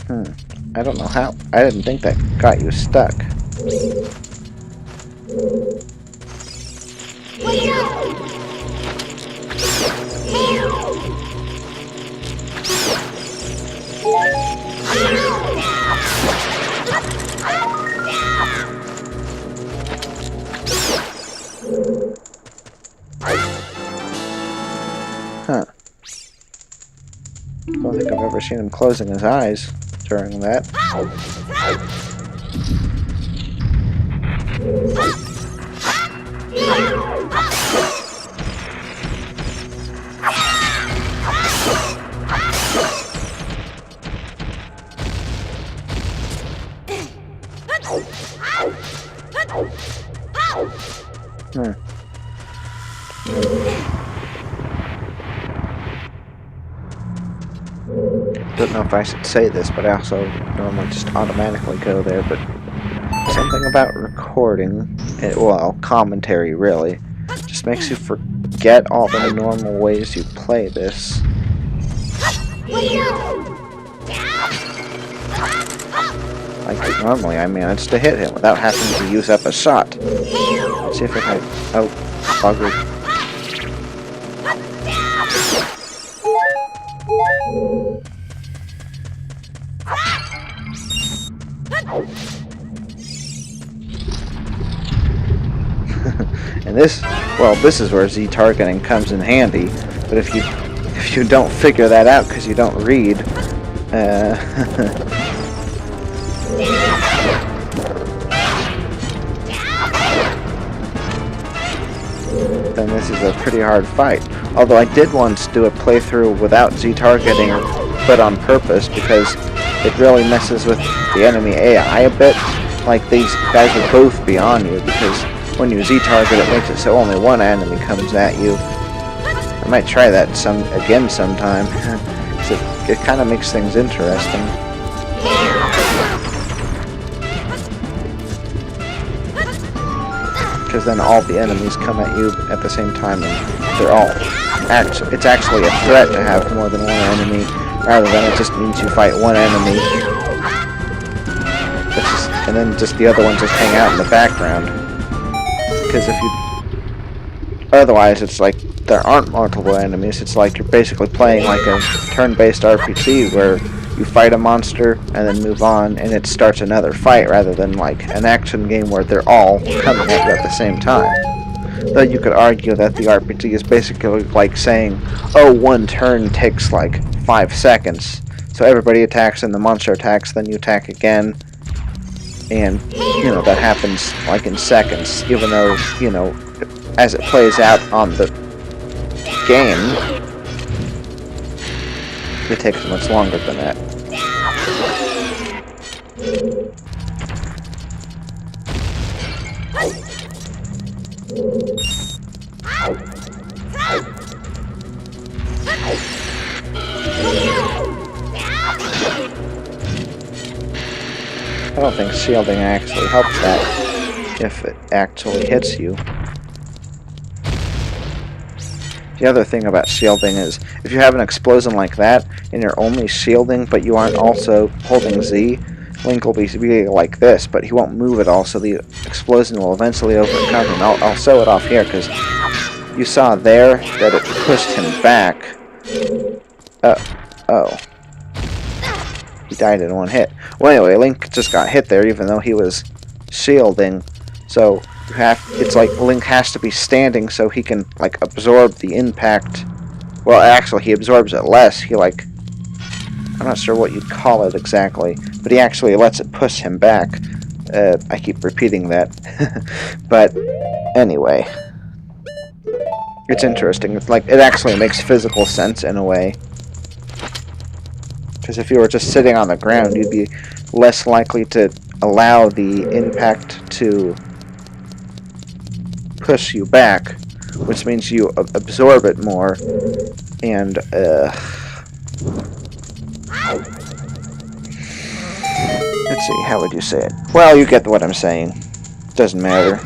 I don't know how. I didn't think that got you stuck. Huh. Don't think I've ever seen him closing his eyes during that. Don't know if I should say this, but I also normally just automatically go there, but something about recording, well, commentary really, just makes you forget all the normal ways you play this. Like, normally I manage to hit him without having to use up a shot. Let's see if I can... Oh, bugger. And this, well, this is where Z targeting comes in handy. But if you don't figure that out because you don't read, then this is a pretty hard fight. Although I did once do a playthrough without Z targeting, but on purpose, because it really messes with the enemy AI a bit. Like, these guys would both be on you, because when you Z-target, it makes it so only one enemy comes at you. I might try that again sometime. It kind of makes things interesting. Because then all the enemies come at you at the same time, and they're all... It's actually a threat to have more than one enemy, rather than it just means you fight one enemy, and then just the other ones just hang out in the background. Because if you... Otherwise, it's like there aren't multiple enemies. It's like you're basically playing like a turn-based RPG where you fight a monster and then move on, and it starts another fight, rather than like an action game where they're all coming at you at the same time. Though you could argue that the RPG is basically like saying, oh, one turn takes like 5 seconds. So everybody attacks and the monster attacks, then you attack again. And, you know, that happens like in seconds, even though, you know, as it plays out on the game, it takes much longer than that. I don't think shielding actually helps that, if it actually hits you. The other thing about shielding is, if you have an explosion like that, and you're only shielding, but you aren't also holding Z, Link will be like this, but he won't move at all, so the explosion will eventually overcome him. I'll show it off here, because you saw there that it pushed him back. Oh. He died in one hit. Well, anyway, Link just got hit there, even though he was shielding. So it's like Link has to be standing so he can like absorb the impact. Well, actually, he absorbs it less. He like, I'm not sure what you'd call it exactly, but he actually lets it push him back. I keep repeating that, but anyway, it's interesting. It's like it actually makes physical sense in a way. Because if you were just sitting on the ground, you'd be less likely to allow the impact to push you back, which means you absorb it more, and, let's see, how would you say it? Well, you get what I'm saying. Doesn't matter.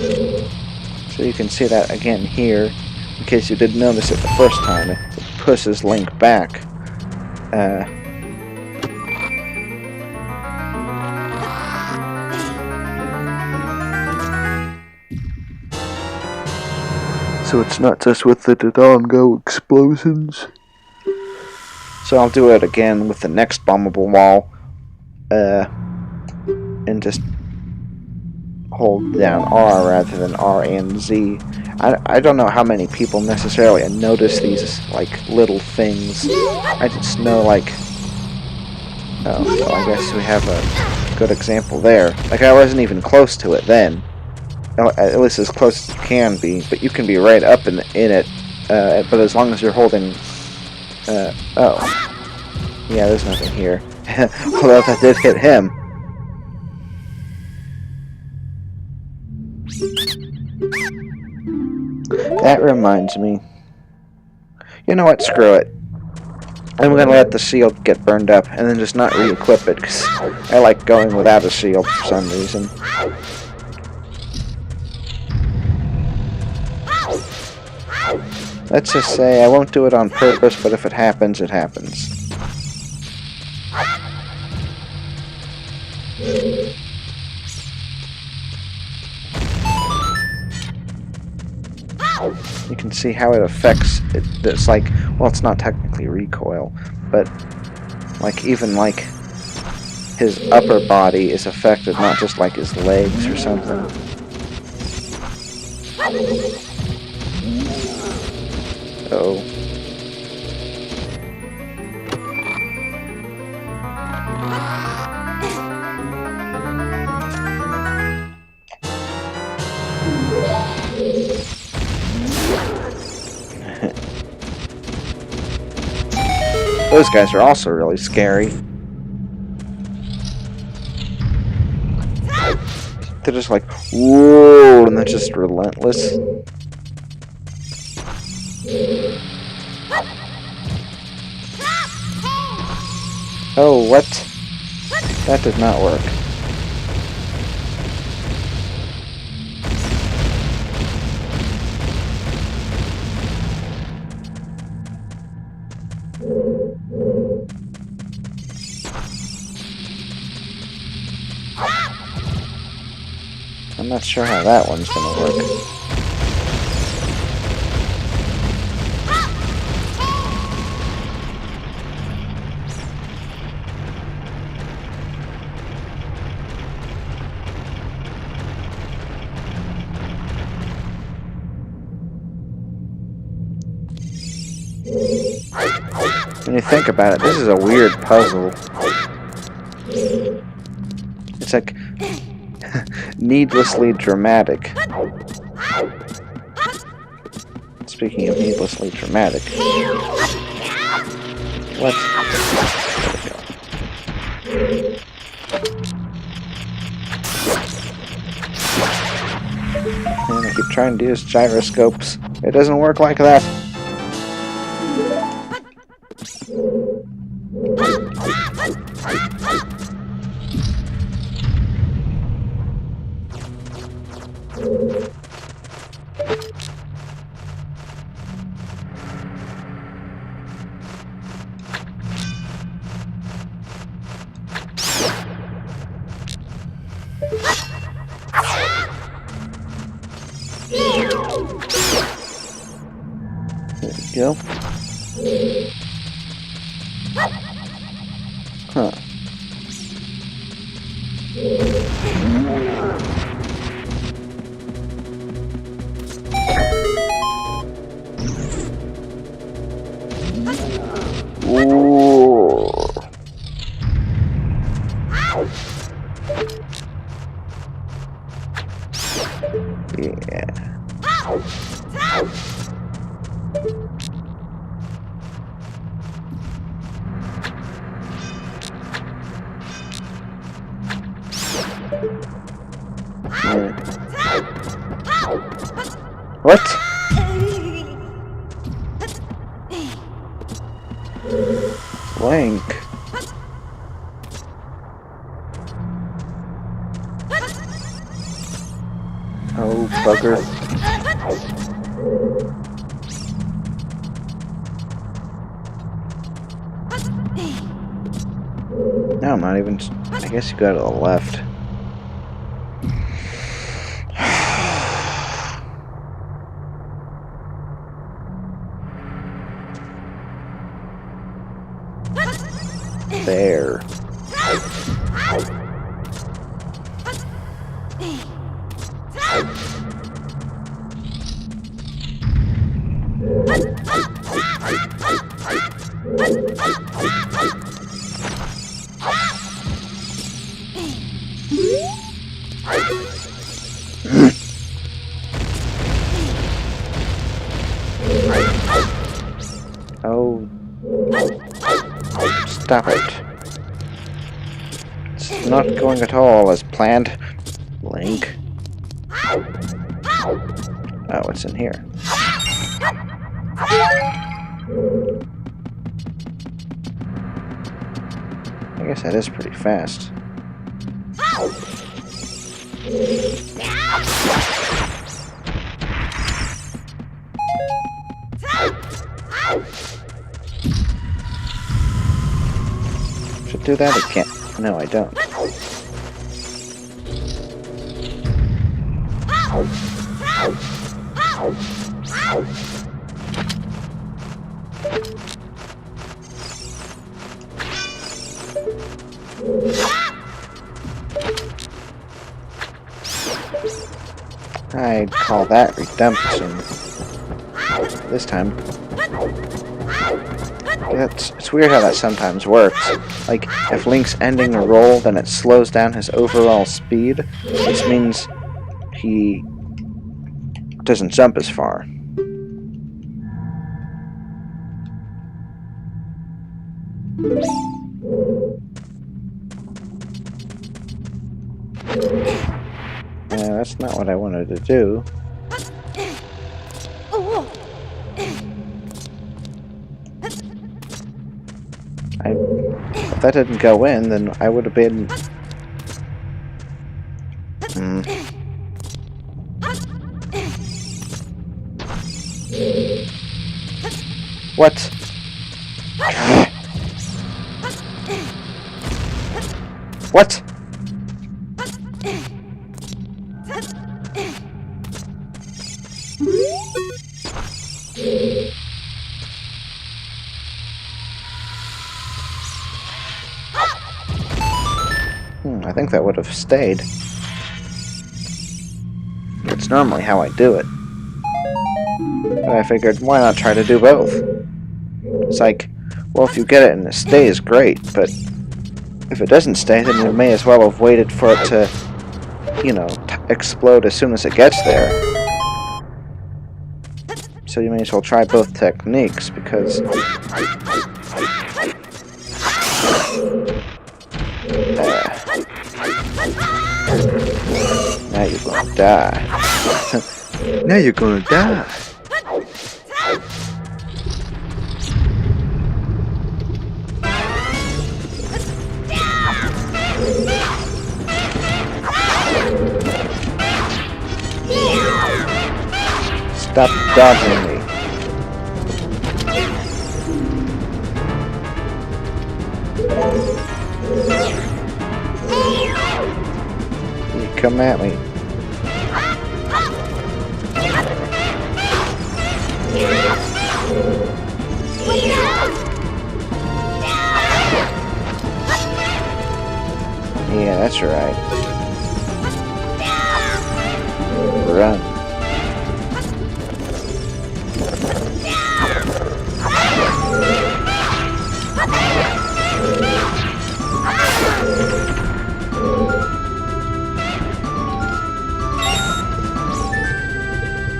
So you can see that again here, in case you didn't notice it the first time. It pushes Link back. So it's not just with the Dodongo explosions. So I'll do it again with the next bombable wall. And just hold down R rather than R and Z. I don't know how many people necessarily notice these like little things. I just know like, oh, well, I guess we have a good example there. Like I wasn't even close to it then. At least as close as you can be, but you can be right up in it. But as long as you're holding, oh, yeah, there's nothing here. Although that did hit him. That reminds me. You know what? Screw it. I'm gonna let the shield get burned up and then just not re-equip it because I like going without a shield for some reason. Let's just say I won't do it on purpose, but if it happens, it happens. You can see how it affects it. It's like, well, it's not technically recoil, but like even like his upper body is affected, not just like his legs or something. Oh. Those guys are also really scary. They're just like, whoa, and they're just relentless. Oh, what? That did not work. I'm not sure how that one's gonna work. When you think about it, this is a weird puzzle. It's like needlessly dramatic. Speaking of needlessly dramatic. What? And I keep trying to use gyroscopes. It doesn't work like that. There we go. Huh. Ooh. Yeah. What? Link. bugger. No, I'm not even... I guess you go to the left. There. Oh. Stop it. It's not going at all as planned. Link. Oh, what's in here? I guess that is pretty fast. Should do that again. No, I don't. I'd call that redemption. This time. It's weird how that sometimes works. Like, if Link's ending a roll, then it slows down his overall speed, which means he doesn't jump as far. Yeah, that's not what I wanted to do. If that didn't go in, then I would have been... What? What? I think that would have stayed. It's normally how I do it. But I figured, why not try to do both? It's like, well, if you get it and it stays, great, but if it doesn't stay, then you may as well have waited for it to, you know, explode as soon as it gets there. So you may as well try both techniques, because... Now you're gonna die. Now you're gonna die. Stop dodging me. You come at me. Yeah, that's right. Run.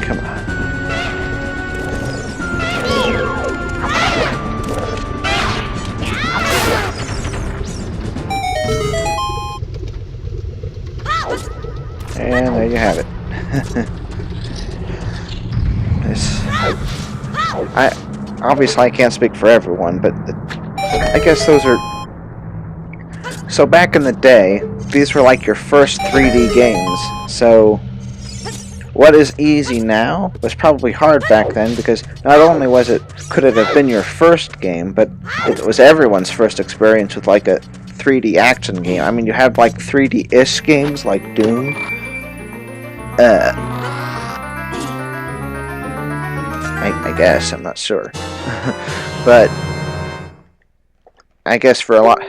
Come on. And there you have it. Obviously I can't speak for everyone, but I guess those are... So back in the day, these were like your first 3D games, so what is easy now was probably hard back then, because not only could it have been your first game, but it was everyone's first experience with like a 3D action game. I mean, you had like 3D-ish games like Doom. I guess, I'm not sure. But I guess for a lot,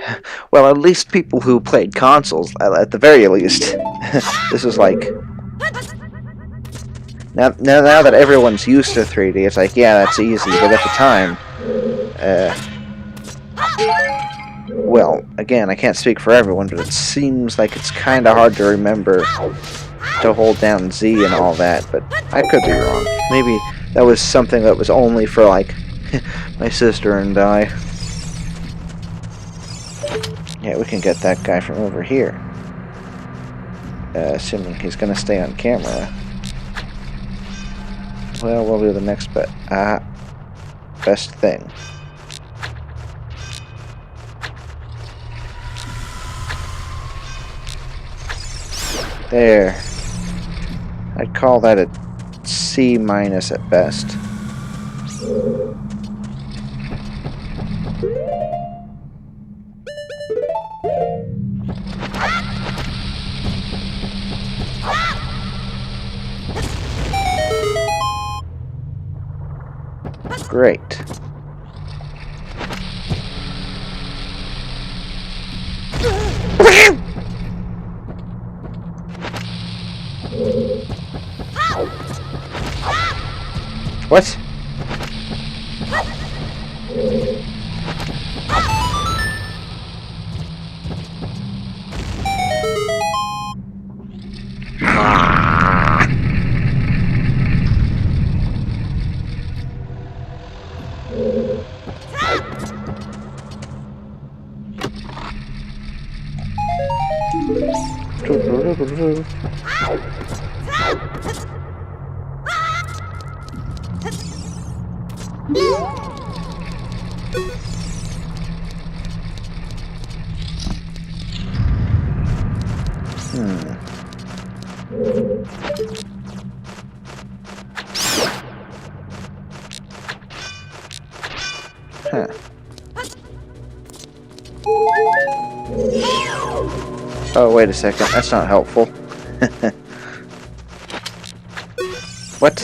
well, at least people who played consoles, at the very least, this is like, now that everyone's used to 3D, it's like, yeah, that's easy, but at the time, well, again, I can't speak for everyone, but it seems like it's kind of hard to remember to hold down Z and all that, but I could be wrong. Maybe that was something that was only for, like, my sister and I. Yeah, we can get that guy from over here. Assuming he's gonna stay on camera. Well, we'll do the next best thing. There. I'd call that a C- at best. Great. What? Huh. Oh, wait a second. That's not helpful. What?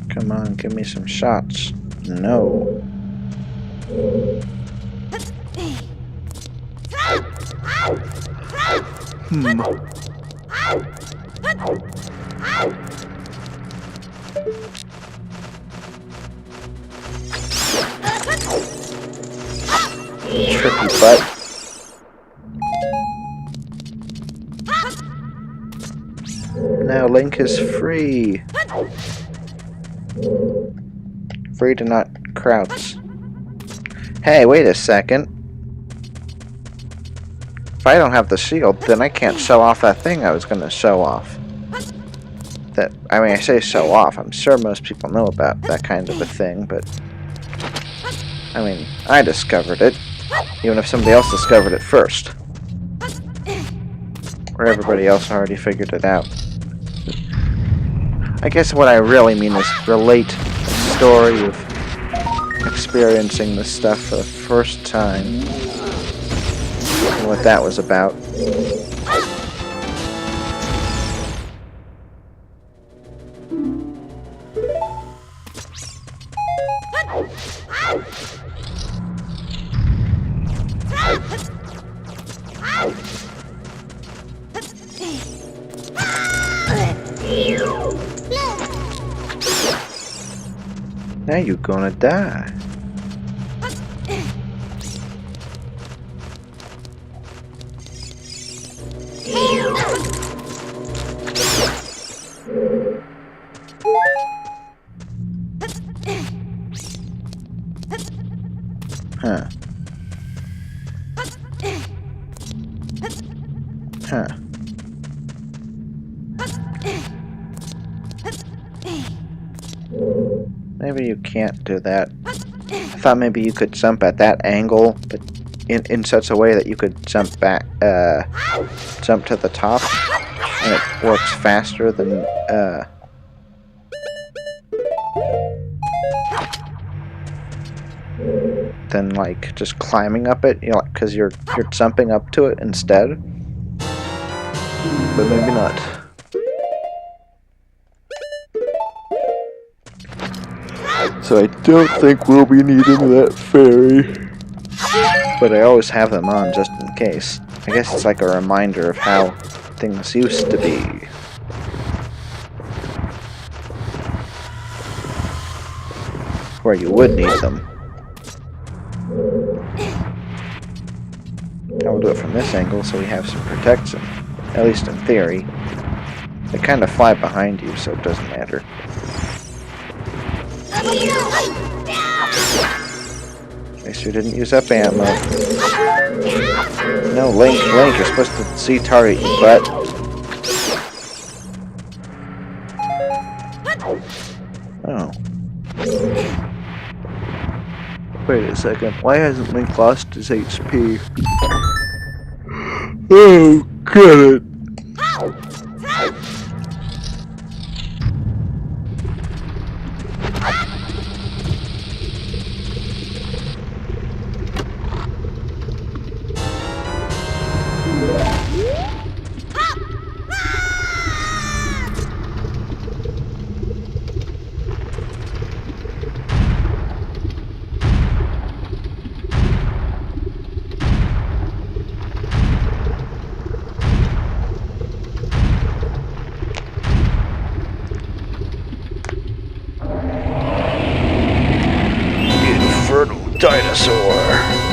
Come on, give me some shots. No. Tricky butt. Now Link is free. Free to not crouch. Hey, wait a second. If I don't have the shield, then I can't show off that thing I was going to show off. I mean, I say show off. I'm sure most people know about that kind of a thing, but I mean, I discovered it, even if somebody else discovered it first. Or everybody else already figured it out. I guess what I really mean is relate the story of experiencing this stuff for the first time. And what that was about. Now you're gonna die. Huh. Huh. Maybe you can't do that. I thought maybe you could jump at that angle, but in such a way that you could jump back, jump to the top, and it works faster than like just climbing up it, you know, because you're jumping up to it instead. But maybe not. So I don't think we'll be needing that fairy. But I always have them on just in case. I guess it's like a reminder of how things used to be. Where you would need them. Now we'll do it from this angle so we have some protection. At least in theory. They kind of fly behind you, so it doesn't matter. Make sure you didn't use up ammo. No, Link, you're supposed to see target you, but... Oh. Wait a second, why hasn't Link lost his HP? Oh, got it! Dinosaur.